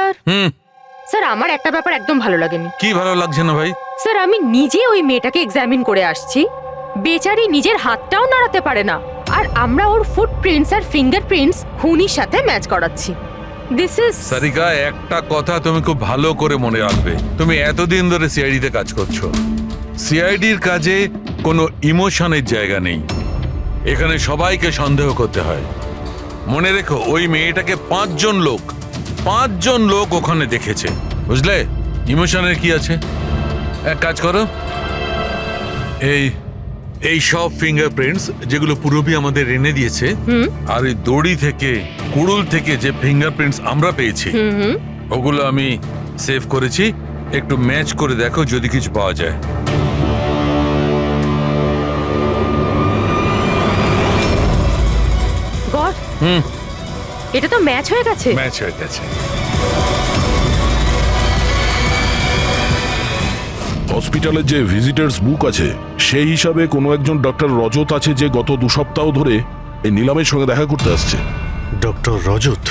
Sir sir আমার একটা ব্যাপার একদম ভালো লাগেনি। কি ভালো লাগছে না ভাই? স্যার আমি নিজে ওই মেয়েটাকে এক্সামিন করে আসছি, বেচারি নিজের হাতটাও নাড়াতে পারে না, আর আমরা ওর ফুটপ্রিন্টস আর ফিঙ্গারপ্রিন্টস খুনির সাথে ম্যাচ করাচ্ছি। দিস ইজ সারিকা, একটা কথা তুমি খুব ভালো করে মনে রাখবে। তুমি এতদিন ধরে সিআইডি তে কাজ করছো। সিআইডির কাজে কোনো ইমোশনের জায়গা নেই। এখানে সবাইকে সন্দেহ করতে হয়। মনে রেখো, ওই মেয়েটাকে পাঁচজন লোক ওখানে দেখেছে, বুঝলে? ইমোশনের কি আছে? এক কাজ করো, এই সব ফিঙ্গারপ্রিন্টস যেগুলো পূরবী আমাদের এনে দিয়েছে, আর এই দড়ি থেকে কুড়ুল থেকে যে ফিঙ্গারপ্রিন্টস আমরা পেয়েছি, ওগুলো আমি সেভ করেছি। একটু ম্যাচ করে দেখো যদি কিছু পাওয়া যায়। গড, এটা তো ম্যাচ হয়ে গেছে। ম্যাচ হয়ে গেছে। হসপিটালের যে ভিজিটার্স বুক আছে সেই হিসাবে কোনো একজন ডক্টর রজত আছে যে গত 2 সপ্তাহ ধরে এই নিলামের সঙ্গে দেখা করতে আসছে। ডক্টর রজত?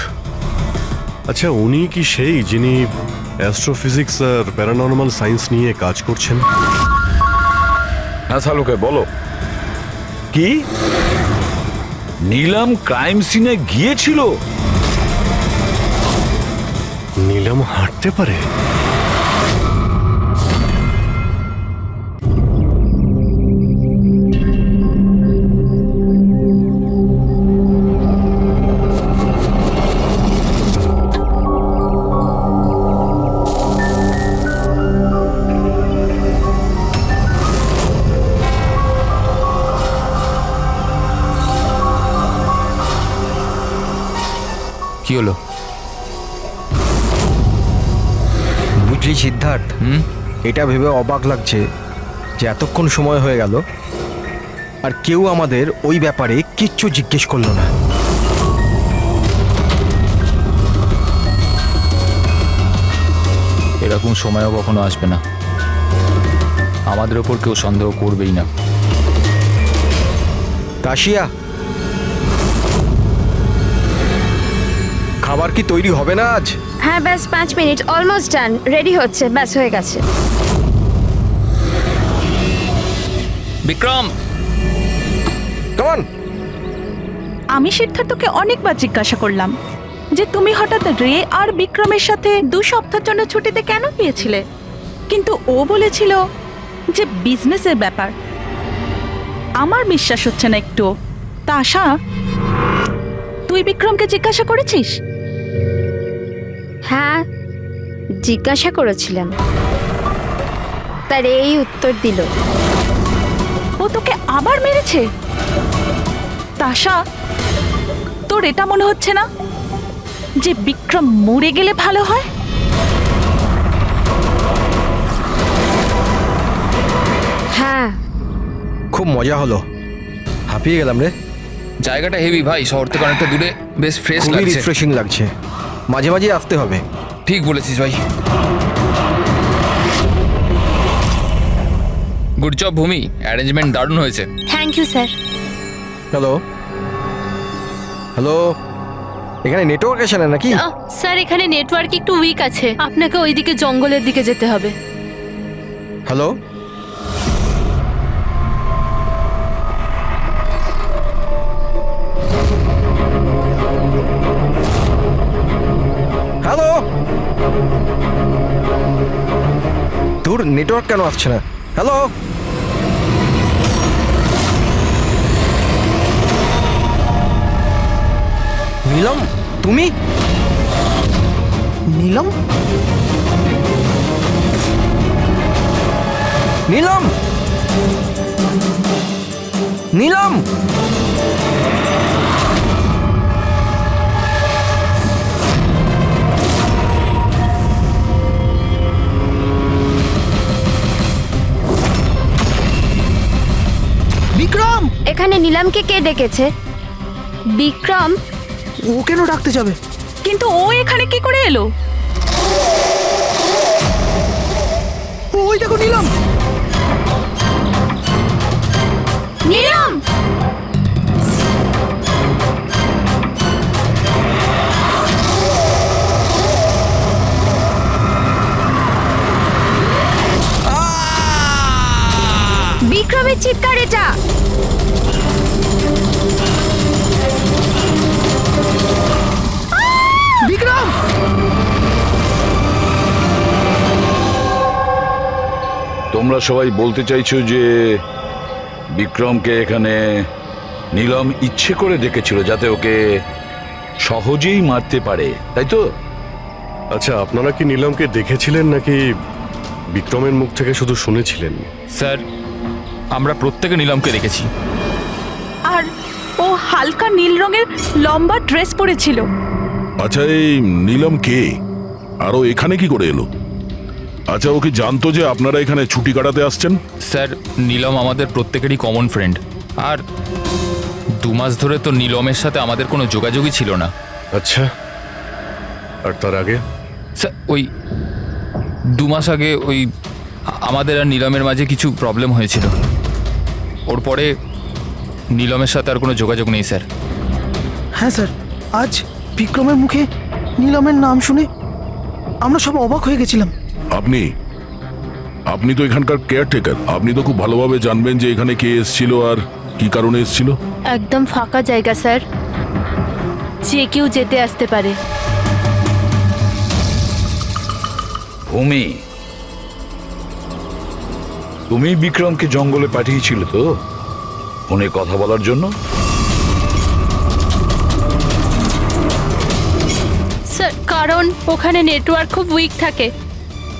আচ্ছা, উনি কি সেই যিনি অ্যাস্ট্রোফিজিক্স আর প্যারানর্মাল সায়েন্স নিয়ে কাজ করছেন? হ্যাঁ শালুকে বলো। কি নিলাম ক্রাইম সিনে গিয়েছিল? নিলাম হাঁটতে পারে? কি হলো? বুঝলি সিদ্ধার্থ, এটা ভেবে অবাক লাগছে যে এতক্ষণ সময় হয়ে গেল আর কেউ আমাদের ওই ব্যাপারে কিচ্ছু জিজ্ঞেস করলো না। এরকম সময়ও কখনো আসবে না। আমাদের ওপর কেউ সন্দেহ করবেই না। কাশিয়া, খাবার কি তৈরি হবে না আজ? হ্যাঁ, ব্যাস 5 মিনিট, অলমোস্ট ডান, রেডি হচ্ছে, ব্যাস হয়ে গেছে। Vikram, come on. আমি সিদ্ধার্থকে অনেকবার জিজ্ঞাসা করলাম যে তুমি হঠাৎ রে আর বিক্রমের সাথে 2 সপ্তাহের জন্য ছুটিতে কেন গিয়েছিলে, কিন্তু ও বলেছিল যে বিজনেসের ব্যাপার। আমার বিশ্বাস হচ্ছে না একটু। তা আশা, তুই বিক্রমকে জিজ্ঞাসা করেছিস? হ্যাঁ, জিজ্ঞাসা করেছিলাম, তার এই উত্তর দিল। ও তোকে আবার মেরেছে? তাশা, তোর এটা মনে হচ্ছে না যে বিক্রম মরে গেলে ভালো হয়? হ্যাঁ। খুব মজা হলো, হাঁপিয়ে গেলাম রে। জায়গাটা হেভি ভাই, শহর থেকে অনেকটা দূরে, বেশ ফ্রেশ খুবই লাগছে। রিফ্রেশিং লাগছে, মাঝে মাঝে আসতে হবে। ঠিক বলেছিস ভাই। গুড জব ভূমি, অ্যারেঞ্জমেন্ট দারুণ হয়েছে। Thank you sir. Hello hello, এখানে নেটওয়ার্ক আসে না নাকি? স্যার এখানে নেটওয়ার্ক একটু উইক আছে, আপনাকে ওইদিকে জঙ্গলের দিকে যেতে হবে। হ্যালো, হ্যালো, তোর নেটওয়ার্ক কেন আসছে না? হ্যালো, নীলম, তুমি? নীলম, নীলম, নীলম। বিক্রম, এখানে নিলামকে কে ডেকেছে? বিক্রম? ও কেন ডাকতে যাবে? কিন্তু ও এখানে কি করে এলো? ওই দেখো নিলাম। নিলাম! চিৎকার এটা? বিক্রম! তোমরা সবাই বলতে চাইছো যে বিক্রমকে এখানে নীলম ইচ্ছে করে ডেকেছিল যাতে ওকে সহজেই মারতে পারে, তাই তো? আচ্ছা, আপনারা কি নীলমকে দেখেছিলেন নাকি বিক্রমের মুখ থেকে শুধু শুনেছিলেন? স্যার, আমরা প্রত্যেকে নিলামকে দেখেছি। আর ও হালকা নীল রঙের লম্বা ড্রেস পরেছিল। আচ্ছা, এই নীলম কে? আর ও এখানে কি করে এলো? আচ্ছা, ও কি জানতো যে আপনারা এখানে ছুটি কাটাতে আসছেন? স্যার, নীলম আমাদের প্রত্যেকেরই কমন ফ্রেন্ড। আর 2 মাস ধরে তো নীলমের সাথে আমাদের কোনো যোগাযোগই ছিল না। আচ্ছা, আর তার আগে? স্যার, ওই 2 মাস আগে ওই আমাদের আর নীলমের মাঝে কিছু প্রবলেম হয়েছিল। ওর পরে নীলমের সাথে আর কোনো যোগাযোগ নেই স্যার। হ্যাঁ স্যার, আজ বিক্রমের মুখে নীলমের নাম শুনে আমরা সব অবাক হয়ে গেছিলাম। আপনি তো এখানকার কেয়ারটেকার, আপনি তো খুব ভালোভাবে জানবেন যে এখানে কে এসেছিল আর কি কারণে এসেছিল। একদম ফাঁকা জায়গা স্যার, যে কেউ যেতে আসতে পারে। ভূমি, তুমি বিক্রমকে জঙ্গলে পাঠিয়েছিলে তো ফোনে কথা বলার জন্য? স্যার, কারণ ওখানে নেটওয়ার্ক খুব উইক থাকে,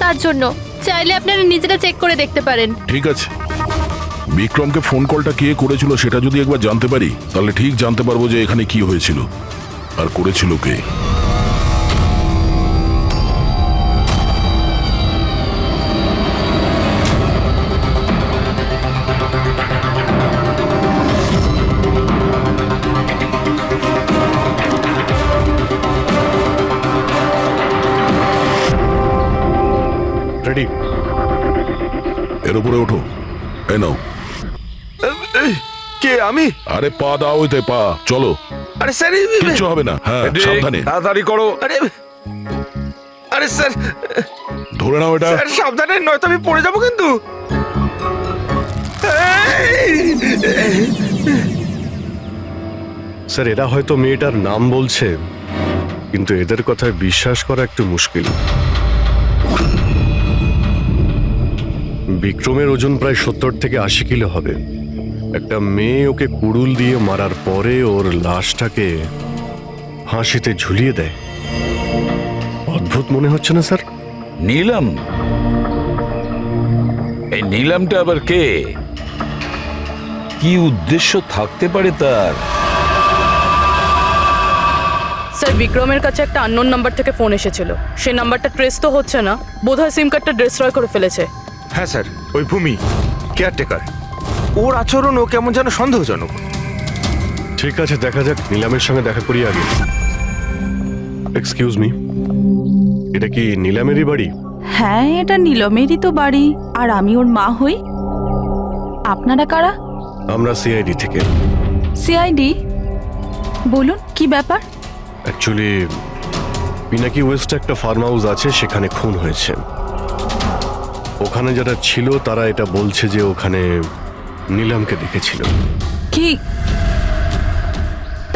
তার জন্য। চাইলে আপনারা নিজেরা চেক করে দেখতে পারেন। ঠিক আছে, বিক্রমকে ফোন কলটা কে করেছিল সেটা যদি একবার জানতে পারি তাহলে ঠিক জানতে পারবো যে এখানে কি হয়েছিল আর করেছিল কে। রেডি? এর উপরে ওঠো। এই নাও। কে? আমি? আরে পা দাও, ওইতে পা। চলো। আরে স্যার, কিচ্ছু হবে না। হ্যাঁ, সাবধানে। তাড়াতাড়ি করো। আরে স্যার, ধরে নাও এটা। সাবধানে, নয়তো আমি পড়ে যাবো কিন্তু। স্যার, এরা হয়তো মেয়েটার নাম বলছে, কিন্তু এদের কথায় বিশ্বাস করা একটু মুশকিল। বিক্রমের ওজন প্রায় 70 থেকে 80 কিলো হবে। একটা মেয়ে ওকে কুড়ুল দিয়ে মারার পরে ওর লাশটাকে ফাঁসিতে ঝুলিয়ে দেয়। অদ্ভুত মনে হচ্ছে না স্যার? নীলম? এই নীলমটা আবার কে? কি উদ্দেশ্য থাকতে পারে তার? স্যার, বিক্রমের কাছে একটা আননোন নাম্বার থেকে ফোন এসেছিল। সেই নাম্বারটা ট্রেস তো হচ্ছে না, বোধহয় সিম কার্ডটা ডিস্ট্রয় করে ফেলেছে। হ্যাঁ স্যার, ওই ভূমি কেয়ারটেকার, ওর আচরণও কেমন যেন সন্দেহজনক। ঠিক আছে, দেখা যাক। নিলামের সঙ্গে দেখা করি আগে। এক্সকিউজ মি, এটা কি নিলামেরই বাড়ি? হ্যাঁ, এটা নীলমেরই তো বাড়ি, আর আমি ওর মা হই। আপনারা কারা? আমরা সিআইডি থেকে। সিআইডি? বলুন, কি ব্যাপার? অ্যাকচুয়ালি পিনাকি ওয়েস্টে একটা ফার্ম হাউস আছে, সেখানে খুন হয়েছে। ওখানে যারা ছিল তারা এটা বলছে যে ওখানে নিলামকে দেখেছিল। কি?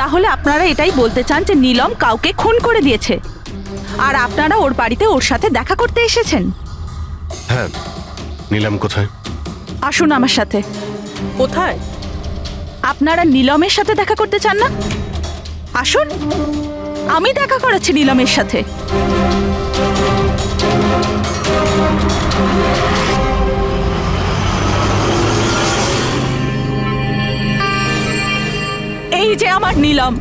তাহলে আপনারা এটাই বলতে চান যে নীলম কাউকে খুন করে দিয়েছে, আর আপনারা ওর বাড়িতে ওর সাথে দেখা করতে এসেছেন? হ্যাঁ। নিলাম কোথায়? আসুন আমার সাথে। কোথায়? আপনারা নীলমের সাথে দেখা করতে চান না? আসুন, আমি দেখা করাচ্ছি নীলমের সাথে। এই যে আমার নীলম,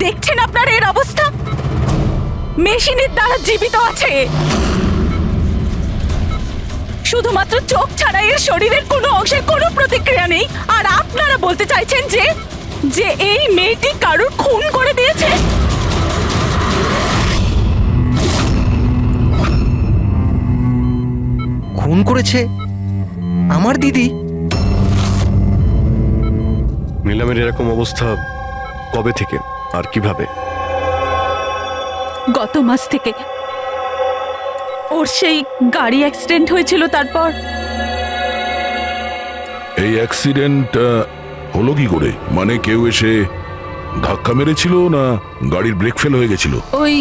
দেখছেন আপনার এর অবস্থা? মেশিনের দ্বারা জীবিত আছে, শুধুমাত্র চোখ ছাড়া এর শরীরের কোনো অংশের কোনো প্রতিক্রিয়া নেই। আর আপনারা বলতে চাইছেন যে যে এই মেয়েটি কারোর খুন করে দিয়েছে? খুন করেছে আমার দিদি? নিলামের এরকম অবস্থা কবে থেকে আর কিভাবে? গত মাস থেকে। ওর সেই গাড়ি অ্যাক্সিডেন্ট হয়েছিল, তারপর। এই অ্যাক্সিডেন্ট হলো কি করে? মানে কেউ এসে ধাক্কা মেরেছিল না গাড়ির ব্রেক ফেল হয়ে গেছিল? ওই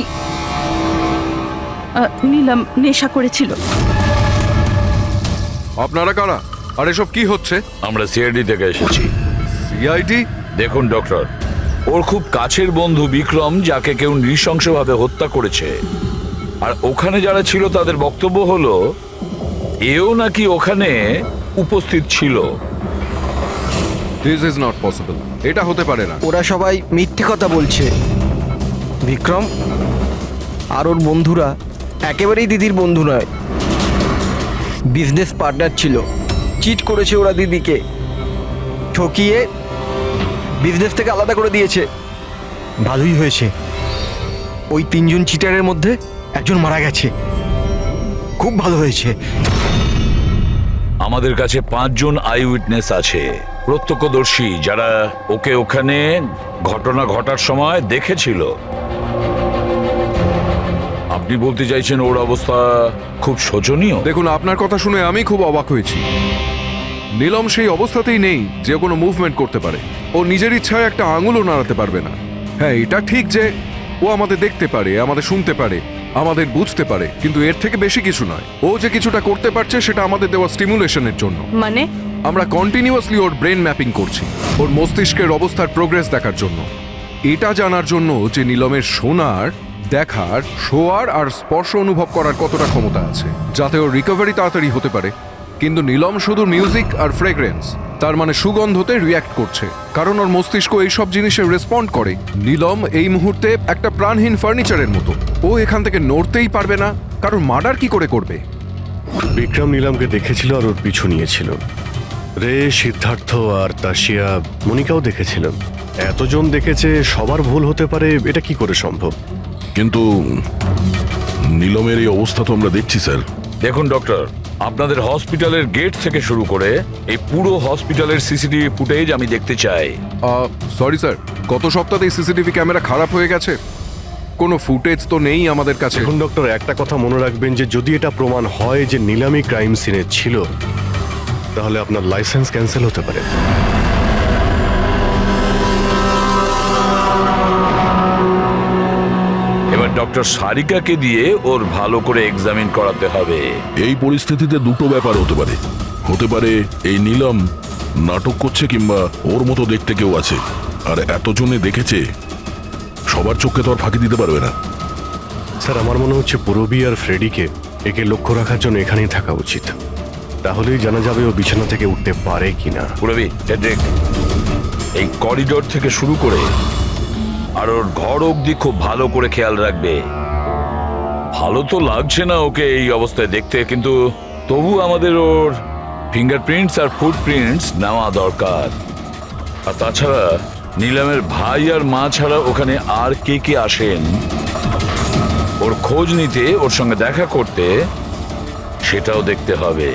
নীলম নেশা করেছিল। আপনারা কারা? আর এসব কি হচ্ছে? আমরা সিআইডি থেকে এসেছি। সিআইডি? দেখুন ডক্টর, ওর খুব কাছের বন্ধু বিক্রম, যাকে কেউ নৃশংসভাবে হত্যা করেছে। আর ওখানে যারা ছিল তাদের বক্তব্য হলো এও নাকি ওখানে উপস্থিত ছিল। This is not possible. এটা হতে পারে না। ওরা সবাই মিথ্যে কথা বলছে। বিক্রম আর ওর বন্ধুরা একেবারেই দিদির বন্ধু নয়, বিজনেস পার্টনার ছিল। চিট করেছে ওরা দিদিকে, ঠকিয়ে বিজনেস থেকে আলাদা করে দিয়েছে। ভালোই হয়েছে, ওই 3 জন চিটারের মধ্যে একজন মারা গেছে। খুব ভালো হয়েছে। আমাদের কাছে 5 জন আই উইটনেস আছে, প্রত্যক্ষদর্শী, যারা ওকে ওখানে ঘটনা ঘটার সময় দেখেছিল। আপনি বলতে চাইছেন ওর অবস্থা খুব শোচনীয়? দেখুন, আপনার কথা শুনে আমি খুব অবাক হয়েছি। নীলম সেই অবস্থাতেই নেই যে কোনো মুভমেন্ট করতে পারে। ও নিজের ইচ্ছায় একটা আঙুলও নাড়াতে পারবে না। হ্যাঁ, এটা ঠিক যে ও আমাদের দেখতে পারে, আমাদের শুনতে পারে, আমাদের বুঝতে পারে, কিন্তু এর থেকে বেশি কিছু নয়। ও যে কিছুটা করতে পারছে সেটা আমাদের দেওয়া স্টিমুলেশনের জন্য। মানে আমরা কন্টিনিউয়াসলি ওর ব্রেন ম্যাপিং করছি, ওর মস্তিষ্কের অবস্থার প্রোগ্রেস দেখার জন্য। এটা জানার জন্য যে নীলমের শোনার, দেখার, শোয়ার আর স্পর্শ অনুভব করার কতটা ক্ষমতা আছে, যাতে ওর রিকভারি তাড়াতাড়ি হতে পারে। কিন্তু নীলম শুধু মিউজিক আর ফ্রেগ্রেন্স, তার মানে সুগন্ধতে রিয়্যাক্ট করছে, কারণ ওর মস্তিষ্ক এইসব জিনিসে রেসপন্ড করে। নীলম এই মুহূর্তে একটা প্রাণহীন ফার্নিচারের মতো। ও এখান থেকে নড়তেই পারবে না, কারণ মার্ডার কি করে করবে? বিক্রম নীলামকে দেখেছিল আর ওর পিছু নিয়েছিল। রে, সিদ্ধার্থ আর তাশিয়া, মনিকাও দেখেছিল। এতজন দেখেছে, সবার ভুল হতে পারে, এটা কি করে সম্ভব? কিন্তু নীলমের এই অবস্থা তো আমরা দেখছি স্যার। দেখুন ডক্টর, আপনাদের হসপিটালের গেট থেকে শুরু করে এই পুরো হসপিটালের সিসিটিভি ফুটেজ আমি দেখতে চাই। সরি স্যার, গত সপ্তাহেই সিসিটিভি ক্যামেরা খারাপ হয়ে গেছে। কোনো ফুটেজ তো নেই আমাদের কাছে। এখন ডক্টর, একটা কথা মনে রাখবেন যে যদি এটা প্রমাণ হয় যে নীলামি ক্রাইম সিনে ছিল, তাহলে আপনার লাইসেন্স ক্যান্সেল হতে পারে। এবার ডক্টর সারিকাকে দিয়ে ওর ভালো করে এক্সামিন করাতে হবে। এই পরিস্থিতিতে দুটো ব্যাপার হতে পারে। হতে পারে এই নীলম নাটক করছে, কিংবা ওর মতো দেখতে কেউ আছে, আর এতজনে দেখেছে, সবার চোখে তো আর ফাঁকি দিতে পারবে না। স্যার, আমার মনে হচ্ছে পুরবি আর ফ্রেডিকে একে লক্ষ্য রাখার জন্য এখানেই থাকা উচিত। তাহলেই জানা যাবে ও বিছানা থেকে উঠতে পারে কিনা। পুরবি, হেড্রিক, এই করিডোর থেকে শুরু করে আর ওর ঘর অবধি খুব ভালো করে খেয়াল রাখবে। ভালো তো লাগছে না ওকে এই অবস্থায় দেখতে, কিন্তু তবু আমাদের ওর ফিঙ্গারপ্রিন্টস আর ফুটপ্রিন্টস নেওয়া দরকার। আর তাছাড়া নীলামের ভাই আর মা ছাড়া ওখানে আর কে কে আসেন ওর খোঁজ নিতে, ওর সঙ্গে দেখা করতে, সেটাও দেখতে হবে।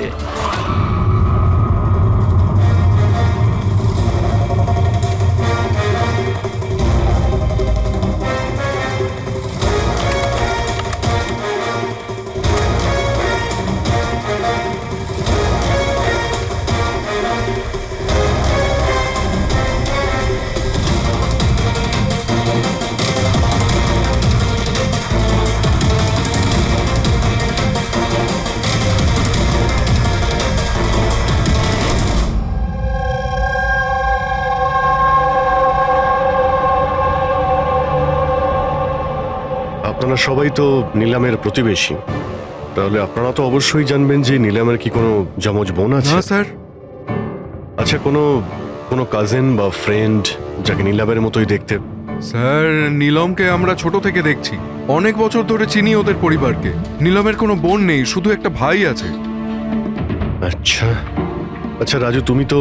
আপনারা সবাই তো নীলামের প্রতিবেশী, তাহলে আপনারা তো অবশ্যই জানবেন যে নীলামের কি কোনো যমজ বোন আছে? না স্যার। আচ্ছা, কোনো কাজিন বা ফ্রেন্ড যাকে নীলামের মতোই দেখতে? স্যার, নীলমকে আমরা ছোট থেকে দেখছি, অনেক বছর ধরে চিনি ওদের পরিবারকে। নীলমের কোনো বোন নেই, শুধু একটা ভাই আছে। আচ্ছা আচ্ছা রাজু, তুমি তো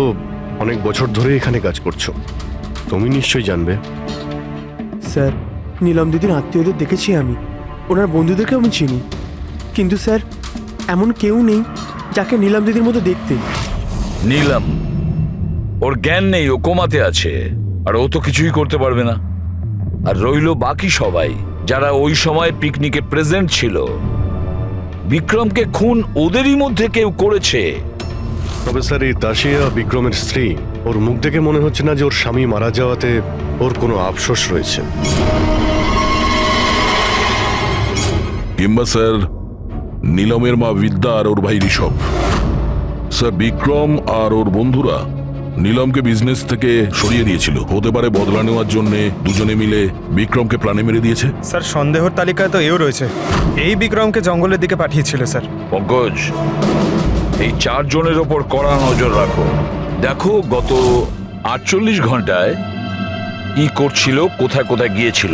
অনেক বছর ধরে এখানে কাজ করছো, তুমি নিশ্চয়ই জানবে। স্যার, নীলম দিদির আত্মীয়দের দেখেছি আমি, ওনার বন্ধুদেরকে আমি চিনি, কিন্তু স্যার এমন কেউ নেই যাকে নীলম দিদির মতো দেখতে। নীলম, ওর জ্ঞান নেই, ও কোমাতে আছে, আর ও তো কিছুই করতে পারবে না। আর রইল বাকি সবাই যারা ওই সময় পিকনিকে প্রেজেন্ট ছিল। বিক্রমকে খুন ওদেরই মধ্যে কেউ করেছে, তবে স্যার এই তাসিয়া বিক্রমের স্ত্রী, ওর মুখ দেখে মনে হচ্ছে না যে ওর স্বামী মারা যাওয়াতে ওর কোনো আফসোস রয়েছে। কিংবা স্যার নীলমের মা বিদ্যা আর ওর ভাই ঋষভ। স্যার বিক্রম আর ওর বন্ধুরা নীলমকে বিজনেস থেকে সরিয়ে দিয়েছিল, হতে পারে বদলা নেওয়ার জন্য দুজনে মিলে বিক্রমকে প্রাণে মেরে দিয়েছে। স্যার সন্দেহর তালিকায় তো এও রয়েছে, এই বিক্রমকে জঙ্গলের দিকে পাঠিয়েছিল স্যার। পঙ্কজ, এই 4 জনের ওপর কড়া নজর রাখো। দেখো গত 48 ঘন্টায় কি করছিল, কোথায় কোথায় গিয়েছিল।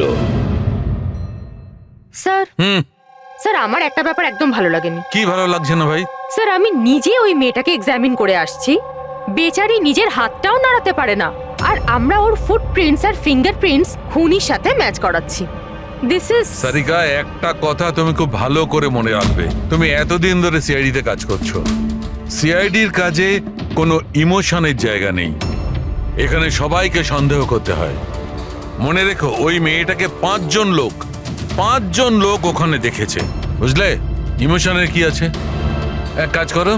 স্যার স্যার আমার একটা ব্যাপার একদম ভালো লাগেনি। কি ভালো লাগছে না ভাই? স্যার আমি নিজে ওই মেয়েটাকে এক্সামিন করে আসছি, বেচারি নিজের হাতটাও নাড়াতে পারে না, আর আমরা ওর ফুটপ্রিন্টস আর ফিঙ্গারপ্রিন্টস খুনির সাথে ম্যাচ করাচ্ছি। দিস ইজ সারিকা, একটা কথা তুমি খুব ভালো করে মনে রাখবে। তুমি এতদিন ধরে সিআইডিতে কাজ করছো। সিআইডির কাজে কোনো ইমোশনের জায়গা নেই, এখানে সবাইকে সন্দেহ করতে হয়। মনে রেখো, ওই মেয়েটাকে 5 জন লোক ওখানে দেখেছে, বুঝলে? ইমোশনের কি আছে? এক কাজ করো,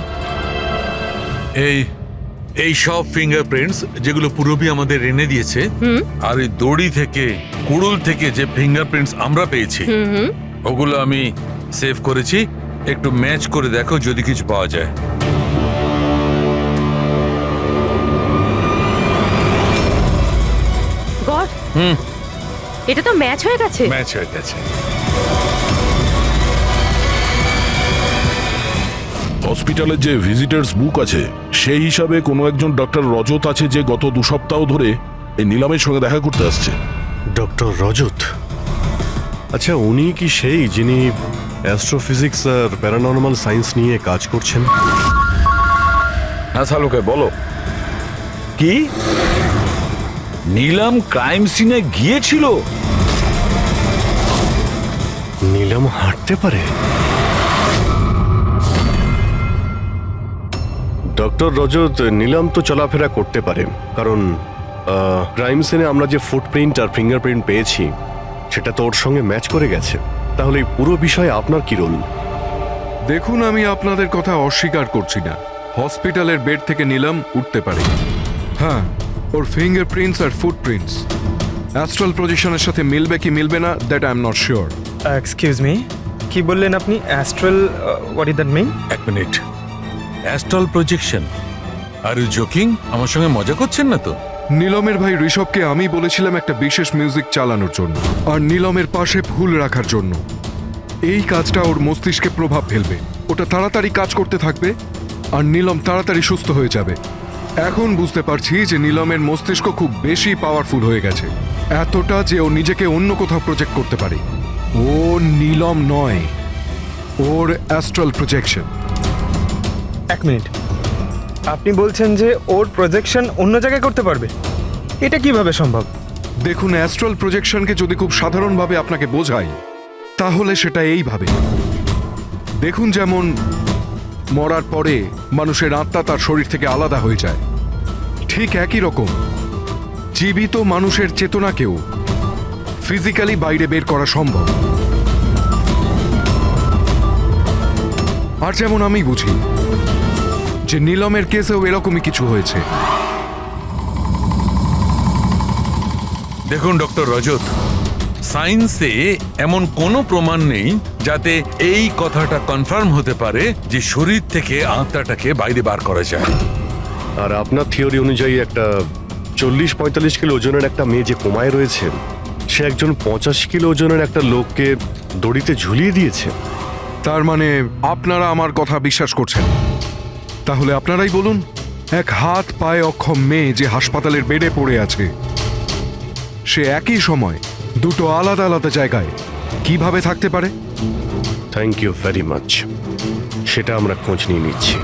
এই সব ফিঙ্গারপ্রিন্টস যেগুলো পূরবী আমাদের এনে দিয়েছে, আর এই দড়ি থেকে কুড়ুল থেকে যে ফিঙ্গারপ্রিন্টস আমরা পেয়েছি, ওগুলো আমি সেভ করেছি। একটু ম্যাচ করে দেখো যদি কিছু পাওয়া যায়। গড, এটা তো ম্যাচ হয়ে গেছে। ম্যাচ হয়ে গেছে। হসপিটালের যে ভিজিটার্স বুক আছে সেই হিসাবে কোনো একজন ডক্টর রজত আছে যে গত 2 সপ্তাহ ধরে এই নীলমের সঙ্গে দেখা করতে আসছে। ডক্টর রজত? আচ্ছা, উনি কি সেই যিনি অ্যাস্ট্রোফিজিক্স আর প্যারানর্মাল সায়েন্স নিয়ে কাজ করছেন? হ্যাঁ শালুকে বলো, কি নীলম ক্রাইম সিনে গিয়েছিল? নীলম হাঁটতে পারে? ডক্টর রজত, নীলম তো চলাফেরা করতে পারে, কারণ ক্রাইম সিনে আমরা যে ফুটপ্রিন্ট আর ফিঙ্গারপ্রিন্ট পেয়েছি সেটা তো ওর সঙ্গে ম্যাচ করে গেছে। তাহলে এই পুরো বিষয়ে আপনার কি রোল? দেখুন, আমি আপনাদের কথা অস্বীকার করছি না, হসপিটালের বেড থেকে নীলম উঠতে পারে। হ্যাঁ, ওর ফিঙ্গারপ্রিন্টস আর ফুটপ্রিন্টস অ্যাস্ট্রাল প্রজেকশনের সাথে মিলবে কি মিলবে না, that I am not sure. Excuse me, কি বললেন আপনি? Astral, what is that mean? এক minute, astral projection? Are you joking? আমার সঙ্গে মজা করছেন না তো? নীলমের ভাই ঋষভকে আমি বলেছিলাম একটা বিশেষ মিউজিক চালানোর জন্য আর নীলমের পাশে ফুল রাখার জন্য। এই কাজটা ওর মস্তিষ্কে প্রভাব ফেলবে, ওটা তাড়াতাড়ি কাজ করতে থাকবে আর নীলম তাড়াতাড়ি সুস্থ হয়ে যাবে। এখন বুঝতে পারছি যে নীলমের মস্তিষ্ক খুব বেশি পাওয়ারফুল হয়ে গেছে, এতটা যে ও নিজেকে অন্য কোথাও প্রজেক্ট করতে পারে। ও নীলম নয়, ওর অ্যাস্ট্রাল প্রজেকশন। এক মিনিট, আপনি বলছেন যে ওর প্রজেকশন অন্য জায়গায় করতে পারবে? এটা কিভাবে সম্ভব? দেখুন, অ্যাস্ট্রাল প্রজেকশনকে যদি খুব সাধারণভাবে আপনাকে বোঝাই তাহলে সেটা এইভাবে। দেখুন, যেমন মরার পরে মানুষের আত্মা তার শরীর থেকে আলাদা হয়ে যায়, ঠিক একই রকম জীবিত মানুষের চেতনাকেও ফিজিক্যালি বাইরে বের করা সম্ভব। আর যেমন আমি বুঝি যে নীলমের কেসেও এরকমই কিছু হয়েছে। দেখুন ডক্টর রজত, সায়েন্সে এমন কোনো প্রমাণ নেই যাতে এই কথাটা কনফার্ম হতে পারে যে শরীর থেকে আত্মাটাকে বাইরে বার করা যায়। আর আপনার থিওরি অনুযায়ী একটা 40-45 কিলো ওজনের একটা মেয়ে যে কোমায় রয়েছে, সে একজন 85 কিলো ওজনের একটা লোককে দড়িতে ঝুলিয়ে দিয়েছে। তার মানে আপনারা আমার কথা বিশ্বাস করছেন? তাহলে আপনারাই বলুন, এক হাত পায়ে অক্ষম মেয়ে যে হাসপাতালের বেডে পড়ে আছে, সে একই সময় 2 আলাদা আলাদা জায়গায় কিভাবে থাকতে পারে? থ্যাংক ইউ ভেরি মাচ, সেটা আমরা খোঁজ নিয়ে নিচ্ছি।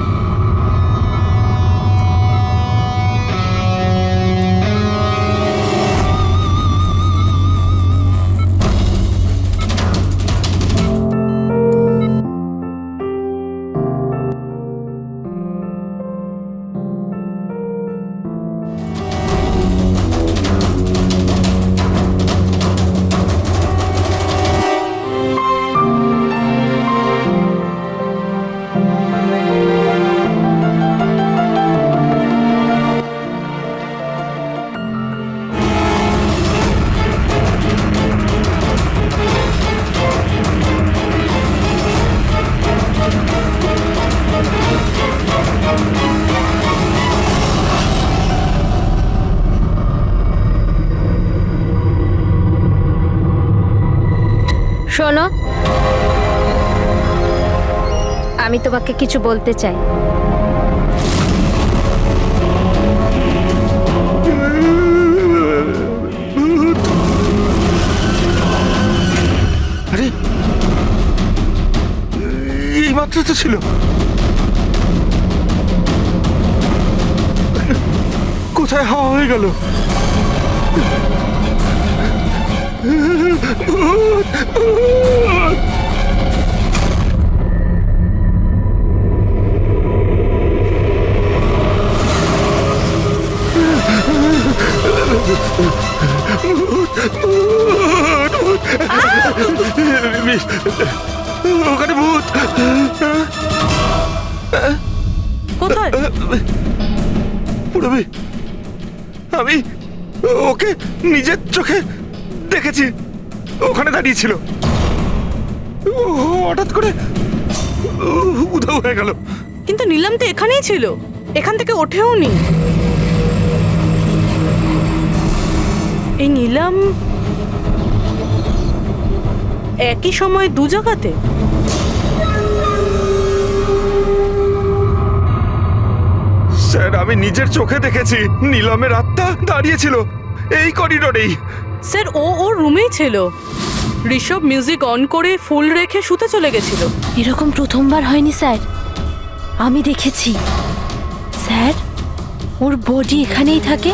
শোনো, আমি তোমাকে কিছু বলতে চাই। আরে এই মাত্র তো ছিল। কোথায় হাওয়া হয়ে গেল? ওখানে ভূত। কোথায়? পুরবি, আমি ওকে নিজের চোখে দেখেছি। ওখানে দাঁড়িয়ে ছিল, হঠাৎ করে উধাও হয়ে গেল। কিন্তু নীলম তো এখানেই ছিল, এখান থেকে ওঠেও নি। এই নীলম একই সময় দু জায়গাতে? স্যার, আমি নিজের চোখে দেখেছি নীলমের আত্মা দাঁড়িয়েছিল এই করিডোরেই। স্যার, ও ওর রুমেই ছিল। ঋষভ মিউজিক অন করে ফুল রেখে শুতে চলে গেছিল। এরকম প্রথমবার হয়নি স্যার, আমি দেখেছি। স্যার, ওর বডি এখানেই থাকে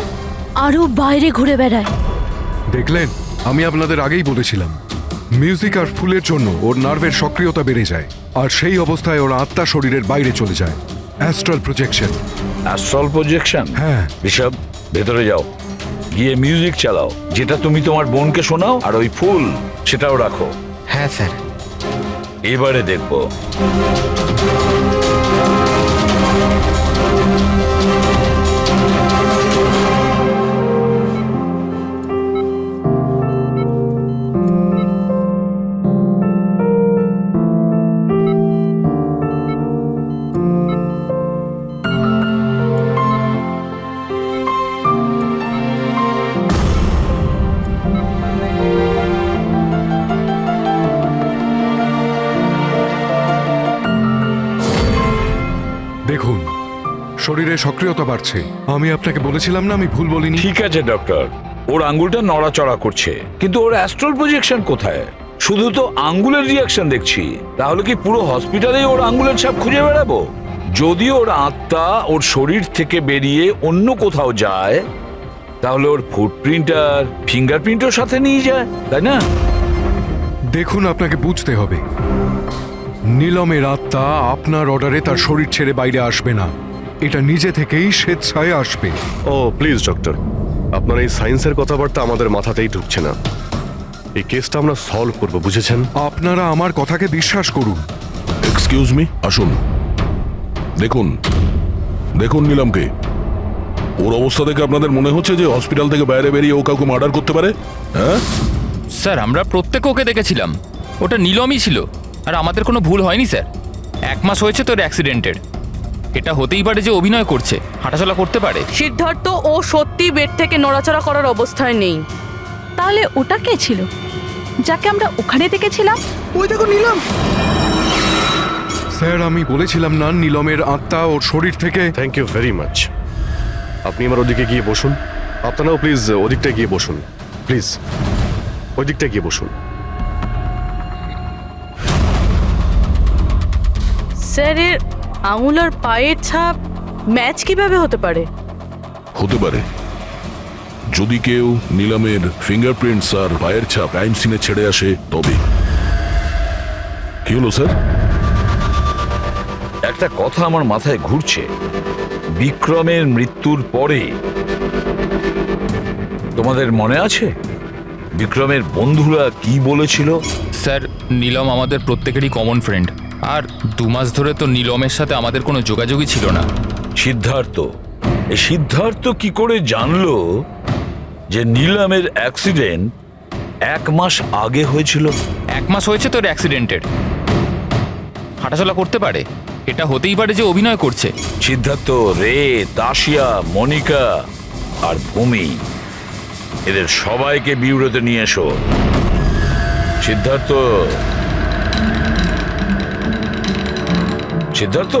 আর ও বাইরে ঘুরে বেড়ায়। দেখলেন, আমি আপনাদের আগেই বলেছিলাম মিউজিক আর ফুলের জন্য ওর নার্ভের সক্রিয়তা বেড়ে যায়, আর সেই অবস্থায় ওর আত্মা শরীরের বাইরে চলে যায়। Astral projection. Astral projection? হ্যাঁ। ঋষভ, ভেতরে যাও, গিয়ে মিউজিক চালাও। যেটা তুমি তোমার বোনকে শোনাও, আর ওই ফুল সেটাও রাখো। হ্যাঁ স্যার। এবারে দেখবো। দেখুন, শরীরে সক্রিয়তা বাড়ছে। আমি আপনাকে বলেছিলাম না আমি ভুল বলিনি? ঠিক আছে ডক্টর, ওর আঙ্গুলটা নড়াচড়া করছে, কিন্তু ওর অ্যাস্ট্রাল প্রজেকশন কোথায়? শুধু তো আঙ্গুলের রিয়াকশন দেখছি। তাহলে কি পুরো হসপিটালেই ওর আঙ্গুলের ছাপ খুঁজে বেড়াবো? যদি ওর আত্মা ওর শরীর থেকে বেরিয়ে অন্য কোথাও যায়, তাহলে ওর ফুটপ্রিন্ট আর ফিঙ্গারপ্রিন্টও সাথে নিয়ে যায়, তাই না? দেখুন, আপনাকে বুঝতে হবে, নীলমের আত্মা আপনার অর্ডারে তার শরীর ছেড়ে বাইরে আসবে না। এটা নিজে থেকেই স্বেচ্ছায় আসবে। ও প্লিজ ডক্টর, আপনার এই সায়েন্সের কথাবার্তা আমাদের মাথাতেই ঢুকছে না। এই কেসটা আমরা সলভ করব, বুঝেছেন? আপনারা আমার কথাকে বিশ্বাস করুন। এক্সকিউজ মি, আসুন। দেখুন দেখুন নীলমকে। ওর অবস্থা দেখে আপনাদের মনে হচ্ছে যে হসপিটাল থেকে বাইরে বেরিয়ে ও কাউকে মার্ডার করতে পারে? হ্যাঁ স্যার, আমরা প্রত্যেকে ওকে দেখেছিলাম। ওটা নীলমই ছিল, আর আমাদের কোনো ভুল হয়নি স্যার। 1 মাস হয়েছে তোর অ্যাক্সিডেন্টের। এটা হতেই পারে যে অভিনয় করছে, হাঁটাচলা করতে পারে। সিদ্ধার্থ ও সত্যি বেড থেকে নড়াচড়া করার অবস্থায় নেই। তাহলে ওটা কে ছিল যাকে আমরা ওখানে দেখেছিলাম? ওই দেখো নীলম। স্যার, আমি বলেছিলাম না নীলমের আত্মা ওর শরীর থেকে। Thank you very much. আপনি আমার ওদিকে গিয়ে বসুন। আপনারাও প্লিজ ওদিকটা গিয়ে বসুন। প্লিজ ওই দিকটা গিয়ে বসুন। স্যার, এর আঙুল আর পায়ের ছাপ ম্যাচ কিভাবে হতে পারে? হতে পারে যদি কেউ নীলমের ফিঙ্গারপ্রিন্টস আর পায়ের ছাপ ক্রাইম সিনে ছেড়ে আসে তবে। কি হলো স্যার? একটা কথা আমার মাথায় ঘুরছে। বিক্রমের মৃত্যুর পরে তোমাদের মনে আছে বিক্রমের বন্ধুরা কি বলেছিল? স্যার, নীলম আমাদের প্রত্যেকেরই কমন ফ্রেন্ড, আর 2 মাস ধরে তো নীলমের সাথে আমাদের কোনো যোগাযোগই ছিল না। সিদ্ধার্থ, এই সিদ্ধার্থ কি করে জানলো যে নীলমের অ্যাক্সিডেন্ট 1 মাস আগে হয়েছিল? 1 মাস হয়েছে তোর অ্যাক্সিডেন্টের। হাঁটাচলা করতে পারে, এটা হতেই পারে যে অভিনয় করছে। সিদ্ধার্থ, রে, তাশিয়া, মনিকা আর ভূমি, এদের সবাইকে বিউরোতে নিয়ে এসো। Siddharth, Siddharth,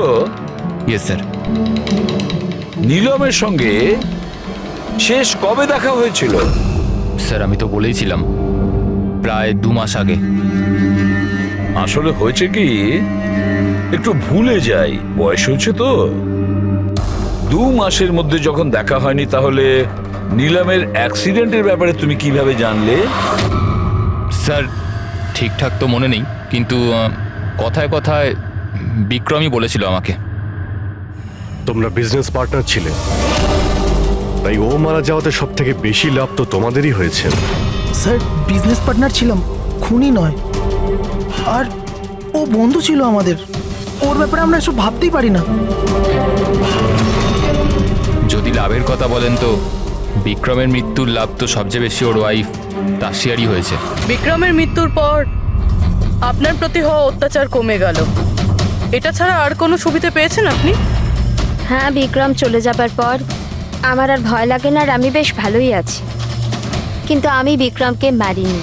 yes sir. নীলমের সঙ্গে শেষ কবে দেখা হয়েছিল? স্যার আমি তো বলেইছিলাম, প্রায় 2 মাস আগে। আসলে হয়েছে কি, একটু ভুলে যাই, বয়স হয়েছে তো। 2 মাসের মধ্যে যখন দেখা হয়নি, তাহলে নীলমের অ্যাক্সিডেন্টের ব্যাপারে তুমি কিভাবে জানলে? স্যার ঠিকঠাক তো মনে নেই, কিন্তু কথায় কথায় বিক্রমই বলেছিল আমাকে। তোমরা বিজনেস পার্টনার ছিলে, তাই ও মারা যাওয়াতে সব থেকে বেশি লাভ তো তোমাদেরই হয়েছে। স্যার বিজনেস পার্টনার ছিলাম, খুনি নয়। আর ও বন্ধু ছিল আমাদের, ওর ব্যাপারে আমরা এসব ভাবতেই পারি না। যদি লাভের কথা বলেন তো বিক্রমের মৃত্যুর লাভ তো সবচেয়ে বেশি ওর ওয়াইফ তাসিয়ারই হয়েছে। বিক্রমের মৃত্যুর পর আপনার প্রতি হওয়া অত্যাচার কমে গেল, এটা ছাড়া আর কোনো সুবিধা পেয়েছেন আপনি? হ্যাঁ, বিক্রম চলে যাবার পর আমার আর ভয় লাগে না, আর আমি বেশ ভালোই আছি। কিন্তু আমি বিক্রমকে মারিনি।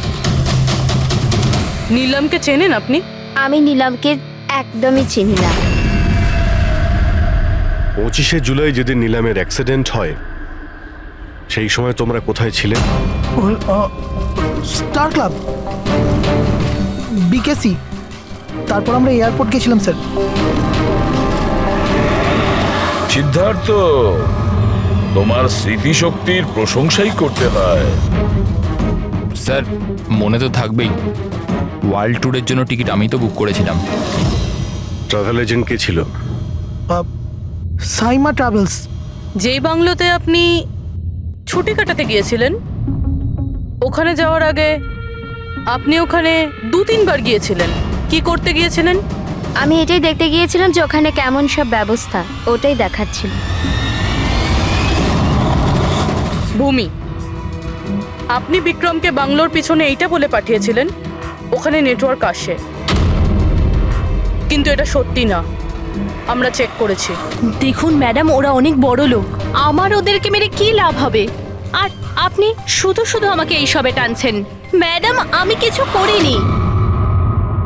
নীলমকে চেনেন আপনি? আমি নীলমকে একদমই চিনি না। 25শে জুলাই যেদিন নীলামের অ্যাক্সিডেন্ট হয়, সেই সময় তোমরা কোথায় ছিলে? স্টার ক্লাব, বিকেসি, তারপর আমরা এয়ারপোর্ট গেছিলাম স্যার। সিদ্ধার্থ, তোমার স্মৃতিশক্তির প্রশংসাই করতে হয়। স্যার মনে তো থাকবেই, ওয়ার্ল্ড ট্যুরের জন্য টিকিট আমি তো বুক করেছিলাম। ট্রাভেল এজেন্ট কে ছিল? সাইমা ট্রাভেলস। যেই বাংলোতে আপনি ছুটি কাটাতে গিয়েছিলেন, ওখানে যাওয়ার আগে আপনি ওখানে 2-3 বার গিয়েছিলেন। কি করতে গিয়েছিলেন? আমি এটাই দেখতে গিয়েছিলাম যে ওখানে কেমন সব ব্যবস্থা, ওটাই দেখাচ্ছিল। ভূমি, আপনি বিক্রমকে বাংলোর পিছনে এইটা বলে পাঠিয়েছিলেন ওখানে নেটওয়ার্ক আসে, কিন্তু এটা সত্যি না, আমরা চেক করেছি। দেখুন ম্যাডাম, ওরা অনেক বড় লোক, আমার ওদেরকে মেরে কি লাভ হবে? আর আপনি শুধু শুধু আমাকে এইসবে টানছেন। ম্যাডাম আমি কিছু করিনি।